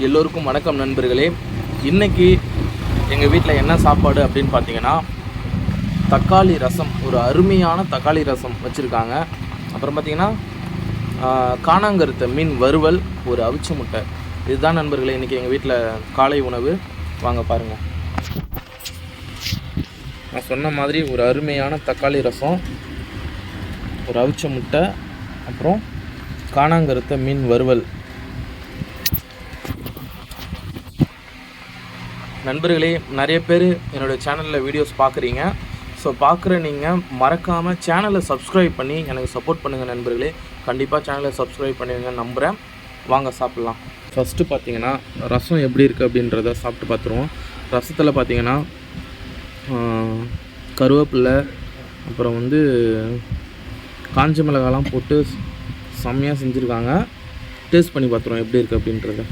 எல்லோருக்கும் வணக்கம் நண்பர்களே. இன்றைக்கி எங்கள் வீட்டில் என்ன சாப்பாடு அப்படின்னு பார்த்தீங்கன்னா, தக்காளி ரசம், ஒரு அருமையான தக்காளி ரசம் வச்சுருக்காங்க. அப்புறம் பார்த்திங்கன்னா காணாங்கருத்த மீன் வறுவல், ஒரு அவிச்ச முட்டை. இதுதான் நண்பர்களே இன்றைக்கி எங்கள் வீட்டில் காலை உணவு. வாங்க பாருங்கள். நான் சொன்ன மாதிரி ஒரு அருமையான தக்காளி ரசம், ஒரு அவிச்ச முட்டை, அப்புறம் காணாங்கருத்த மீன் வறுவல். நண்பர்களே, நிறைய பேர் என்னோடய சேனலில் வீடியோஸ் பார்க்குறீங்க. ஸோ பார்க்குற நீங்கள் மறக்காமல் சேனலை சப்ஸ்கிரைப் பண்ணி எனக்கு சப்போர்ட் பண்ணுங்கள் நண்பர்களே. கண்டிப்பாக சேனலை சப்ஸ்கிரைப் பண்ணுவீங்க நம்புகிறேன். வாங்க சாப்பிட்லாம். ஃபஸ்ட்டு பார்த்தீங்கன்னா ரசம் எப்படி இருக்குது அப்படின்றத சாப்பிட்டு பார்த்துருவோம். ரசத்தில் பார்த்தீங்கன்னா கருவேப்பிலை, அப்புறம் காஞ்ச மிளகாலாம் போட்டு செம்மையாக செஞ்சுருக்காங்க. டேஸ்ட் பண்ணி பார்த்துருவோம் எப்படி இருக்குது அப்படின்றத.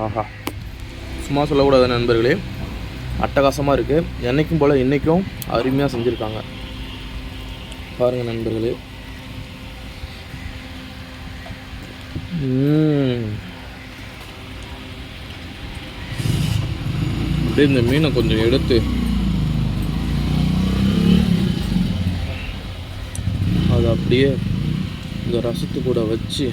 ஆஹா, சும்மா சொல்லக்கூடாது நண்பர்களே, அட்டகாசமாக இருக்குது. என்றைக்கும் போல் இன்றைக்கும் அருமையாக செஞ்சுருக்காங்க. பாருங்கள் நண்பர்களே. அப்படியே இந்த மீனை கொஞ்சம் எடுத்து அதை அப்படியே இந்த ரசத்து கூட வச்சு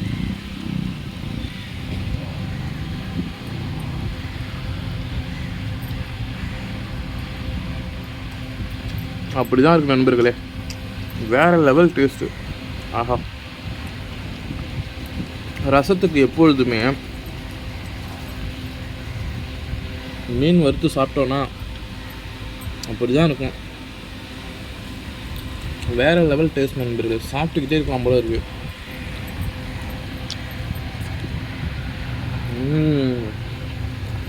அப்படி தான் இருக்குது நண்பர்களே. வேறு லெவல் டேஸ்ட்டு. ஆஹா, ரசத்துக்கு எப்பொழுதுமே மீன் வறுத்து சாப்பிட்டோன்னா அப்படி தான் இருக்கும். வேறு லெவல் டேஸ்ட் நண்பர்களே. சாப்பிட்டுக்கிட்டே இருக்கலாம் போல இருக்குது.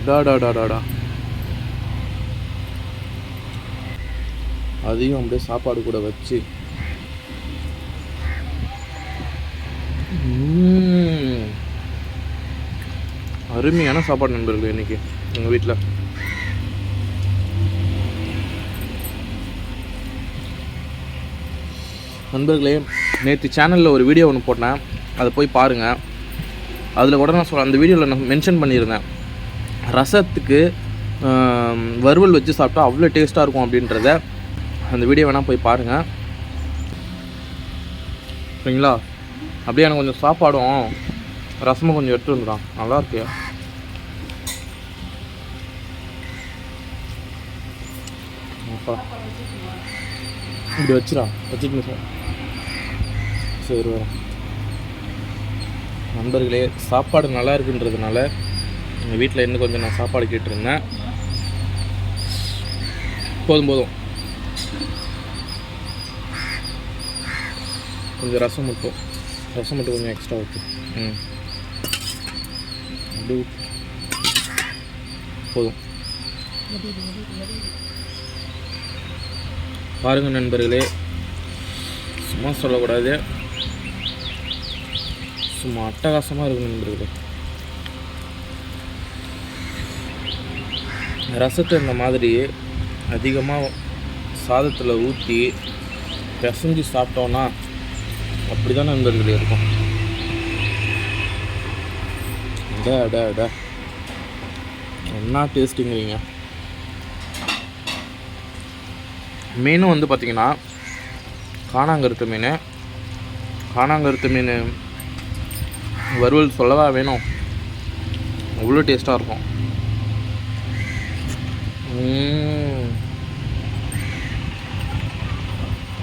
டாடா அதையும் அப்படியே சாப்பாடு கூட வச்சு அருமையான சாப்பாடு நண்பர்கள் இன்றைக்கி எங்கள் வீட்டில். நண்பர்களே, நேற்று சேனலில் ஒரு வீடியோ ஒன்று போட்டேன், அதை போய் பாருங்கள். அதில் கூட நான் அந்த வீடியோவில் நான் மென்ஷன் பண்ணியிருந்தேன், ரசத்துக்கு வறுவல் வச்சு சாப்பிட்டா அவ்வளோ டேஸ்ட்டாக இருக்கும் அப்படின்றத. அந்த வீடியோ வேணால் போய் பாருங்கள், சரிங்களா? அப்படியே எனக்கு கொஞ்சம் சாப்பாடும் ரசமும் கொஞ்சம் எடுத்து வந்துடும். நல்லா இருக்கு. இப்படி வச்சுக்கணும் சார். சரி, வரோம் நண்பர்களே. சாப்பாடு நல்லா இருக்குன்றதுனால எங்கள் வீட்டில் இன்னும் கொஞ்சம் நான் சாப்பாடு கேட்டிருந்தேன். போதும் கொஞ்சம் ரசம் மட்டும் கொஞ்சம் எக்ஸ்ட்ரா ஊற்று. அப்படி போதும். பாருங்கள் நண்பர்களே, சும்மா சொல்லக்கூடாது, சும்மா அட்டகாசமாக இருக்கும் நண்பர்களே. ரசத்தை இந்த மாதிரி அதிகமாக சாதத்தில் ஊற்றி பிசைஞ்சு சாப்பிட்டோன்னா அப்படி தான் நண்பர்களே இருக்கும். என்ன டேஸ்ட்டுங்கிறீங்க. மீனும் பார்த்திங்கன்னா காணாங்கருத்த மீன் வறுவல் சொல்லவா வேணும், அவ்வளோ டேஸ்ட்டாக இருக்கும்.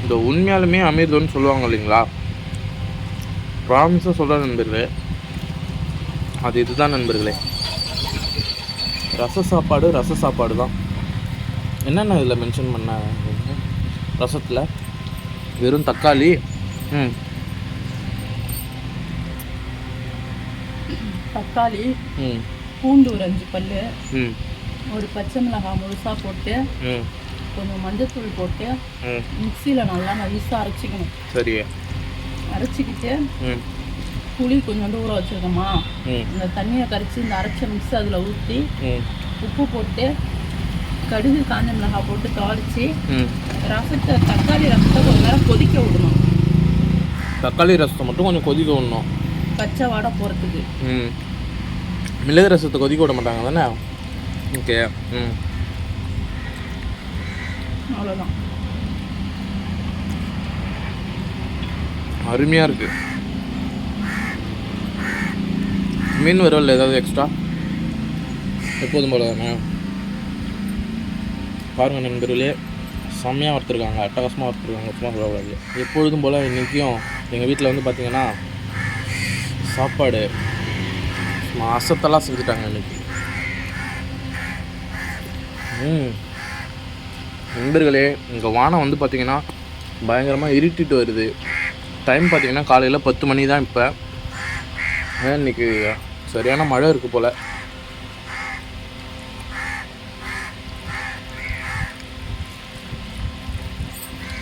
இந்த உண்மையாலுமே அமிர்தம்னு சொல்லுவாங்க இல்லைங்களா, ப்ராமிஸாக சொல்கிற நண்பர்களே, அது இதுதான் நண்பர்களே. ரச சாப்பாடு தான். என்னென்ன இதில் மென்ஷன் பண்ண ரசத்தில்? வெறும் தக்காளி, பூண்டு ஒரு 5 பல்லு, ஒரு பச்சை மிளகாய் முழுசாக போட்டு, கொஞ்சம் மஞ்சத்தூள் போட்டு மிக்சியில் நல்லா நைஸாக அரைச்சிக்கணும். சரி, அரைச்சிக்கிட்டு புளி கொஞ்சம் ஊற வச்சுருக்கோமா, இந்த தண்ணியை கரைச்சி இந்த அரைச்ச மிக்ஸ் அதில் ஊற்றி உப்பு போட்டு கடுகு காஞ்ச மிளகாய் போட்டு தாளித்து ம் தக்காளி ரசத்தை கொஞ்ச நேரம் கொதிக்க விடணும். தக்காளி ரசத்தை மட்டும் கொஞ்சம் கொதிக்க விடணும், பச்சை வாடை போகிறதுக்கு. ம். மிளகு ரசத்தை கொதிக்க விட மாட்டாங்க தானே? ஓகே. ம். அவ்வளோதான். அருமையாக இருக்குது. மீன் வறுவல் ஏதாவது எக்ஸ்ட்ரா? எப்போதும் போல தானே? பாருங்கள் நண்பர்களே, செம்மையாக வறுத்துருக்காங்க, அட்டகாசமாக வறுத்துருக்காங்க. சும்மா சொல்லக்கூடாது. எப்பொழுதும் போல் இன்றைக்கும் எங்கள் வீட்டில் வந்து பார்த்திங்கன்னா சாப்பாடு அசத்தெல்லாம் செஞ்சுட்டாங்க இன்றைக்கி. நண்பர்களே, இங்கே வானம் வந்து பார்த்திங்கன்னா பயங்கரமாக இருட்டிட்டு வருது. டைம் பார்த்திங்கன்னா காலையில் 10 மணி தான். இப்போ இன்றைக்கி சரியான மழை இருக்குது போல்.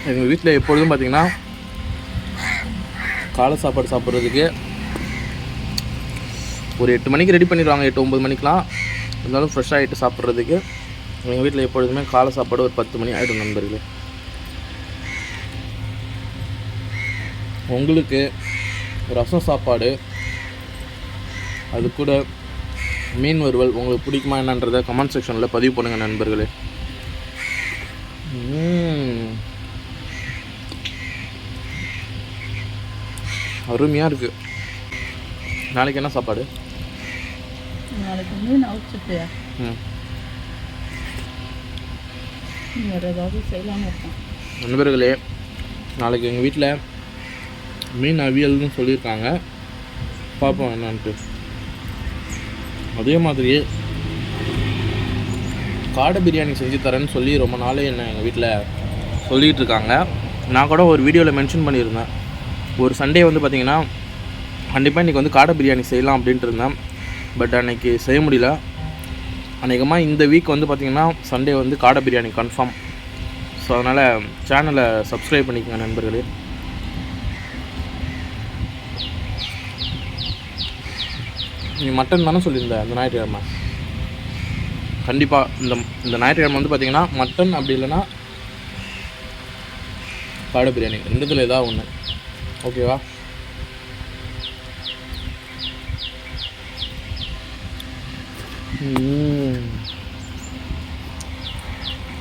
எங்கள் வீட்டில் எப்பொழுதும் பார்த்திங்கன்னா காலை சாப்பாடு சாப்பிட்றதுக்கு ஒரு 8 மணிக்கு ரெடி பண்ணிடுவாங்க, 8-9 மணிக்கெலாம். இருந்தாலும் ஃப்ரெஷ் ஆகிட்டு சாப்பிட்றதுக்கு எங்கள் வீட்டில் எப்பொழுதுமே காலை சாப்பாடு ஒரு 10 மணி ஆகிடும் நண்பர்களே. உங்களுக்கு ரசம் சாப்பாடு அது கூட மீன் வறுவல் உங்களுக்கு பிடிக்குமா என்னன்றதை கமெண்ட் செக்ஷனில் பதிவு பண்ணுங்கள் நண்பர்களே. அருமையாக இருக்குது. நாளைக்கு என்ன சாப்பாடு? நாளைக்கு மீன் அவிச்சிட்டு வேறு ஏதாவது செய்யலான்னு இருக்கேன். நண்பர்களே, நாளைக்கு எங்கள் வீட்டில் மீன் அவியல்னு சொல்லியிருக்காங்க, பார்ப்போம் என்னான்ட்டு. அதே மாதிரி காடை பிரியாணி செஞ்சு தரேன்னு சொல்லி ரொம்ப நாளே என்ன எங்கள் வீட்டில் சொல்லிகிட்டு இருக்காங்க. நான் கூட ஒரு வீடியோவில் மென்ஷன் பண்ணியிருந்தேன், ஒரு சண்டே வந்து பார்த்திங்கன்னா கண்டிப்பாக இன்றைக்கி வந்து காடை பிரியாணி செய்யலாம் அப்படின்ட்டு இருந்தேன். பட் அன்றைக்கி செய்ய முடியல. அநேகமாக இந்த வீக் வந்து பார்த்திங்கன்னா சண்டே வந்து காடை பிரியாணி கன்ஃபார்ம். ஸோ அதனால் சேனலை சப்ஸ்கிரைப் பண்ணிக்கோங்க நண்பர்களே. நீ மட்டன் தானே சொல்லியிருந்தேன் இந்த ஞாயிற்றுக்கிழமை. கண்டிப்பாக இந்த ஞாயிற்றுக்கிழமை வந்து பார்த்திங்கன்னா மட்டன், அப்படி இல்லைன்னா காடை பிரியாணி, ரெண்டுத்தில் ஏதாவது ஒன்று. ஓகேவா?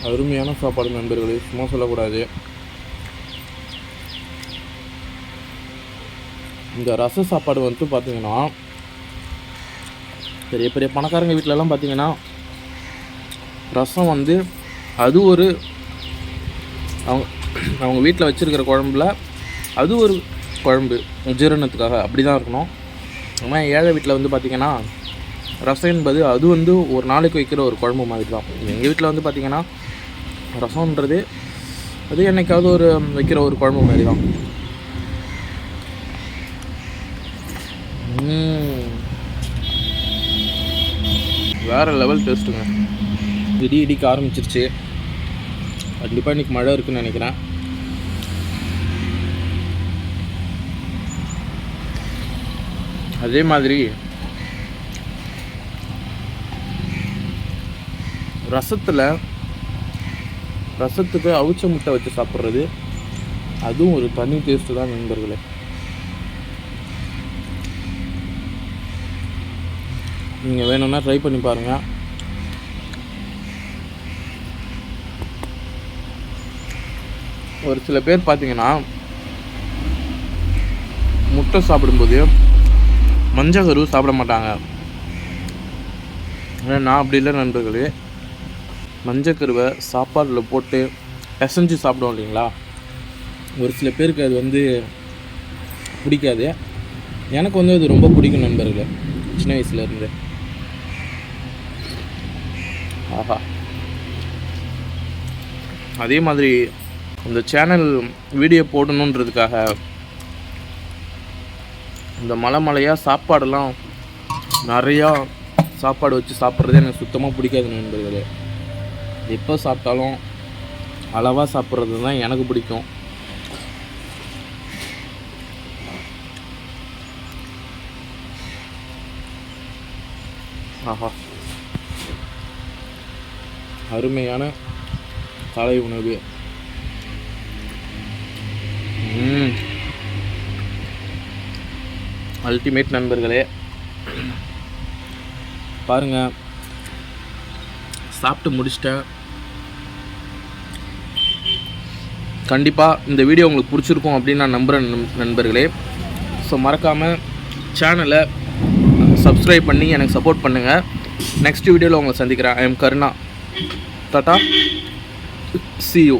அருமையான சாப்பாடு நண்பர்களே, சும்மா சொல்லக்கூடாது. இந்த ரச சாப்பாடு வந்துட்டு பார்த்திங்கன்னா பெரிய பெரிய பணக்காரங்க வீட்டிலலாம் பார்த்திங்கன்னா ரசம் வந்து அது ஒரு அவங்க வீட்டில் வச்சுருக்கிற குழம்புல அது ஒரு குழம்பு ஜீரணத்துக்காக அப்படி தான் இருக்கணும். ஆனால் ஏழை வீட்டில் வந்து பார்த்திங்கன்னா ரசம் என்பது அது வந்து ஒரு நாளைக்கு வைக்கிற ஒரு குழம்பு மாதிரி தான். எங்கள் வீட்டில் வந்து பார்த்திங்கன்னா ரசம்ன்றது அது என்னைக்காவது ஒரு வைக்கிற ஒரு குழம்பு மாதிரி தான். வேறு லெவல் டேஸ்ட்டுங்க. இடிக்க ஆரம்பிச்சிருச்சு. கண்டிப்பாக இன்றைக்கி மழை இருக்குதுன்னு நினைக்கிறேன். அதே மாதிரி ரசத்துக்கு அவிச்ச முட்டை வச்சு சாப்பிட்றது அதுவும் ஒரு தனி டேஸ்ட்டு தான் நண்பர்களே. நீங்கள் வேணும்னா ட்ரை பண்ணி பாருங்கள். ஒரு சில பேர் பார்த்தீங்கன்னா முட்டை சாப்பிடும்போது மஞ்சள் கரு சாப்பிட மாட்டாங்க. ஆனால் நான் அப்படி இல்லை நண்பர்களே. மஞ்சக்கருவை சாப்பாடில் போட்டு பிசைஞ்சு சாப்பிடுவோம் இல்லைங்களா, ஒரு சில பேருக்கு அது வந்து பிடிக்காது. எனக்கு வந்து அது ரொம்ப பிடிக்கும் நண்பர்களே, சின்ன வயசுலேருந்து. ஆஹா. அதே மாதிரி இந்த சேனல் வீடியோ போடணுன்றதுக்காக இந்த மலையாக சாப்பாடெல்லாம் நிறையா சாப்பாடு வச்சு சாப்பிட்றது எனக்கு சுத்தமாக பிடிக்காது நண்பர்களே. எப்போ சாப்பிட்டாலும் அளவாக சாப்பிட்றது தான் எனக்கு பிடிக்கும். ஆஹா. அருமையான காலை உணவு. அல்டிமேட் நண்பர்களே. பாருங்கள், சாப்பிட்டு முடிச்சிட்டேன். கண்டிப்பாக இந்த வீடியோ உங்களுக்கு பிடிச்சிருக்கும் அப்படின்னு நான் நம்புகிறேன் நண்பர்களே. ஸோ மறக்காமல் சேனலை சப்ஸ்கிரைப் பண்ணி எனக்கு சப்போர்ட் பண்ணுங்கள். நெக்ஸ்ட் வீடியோவில் உங்களை சந்திக்கிறேன். I am Karuna. Tata, see you.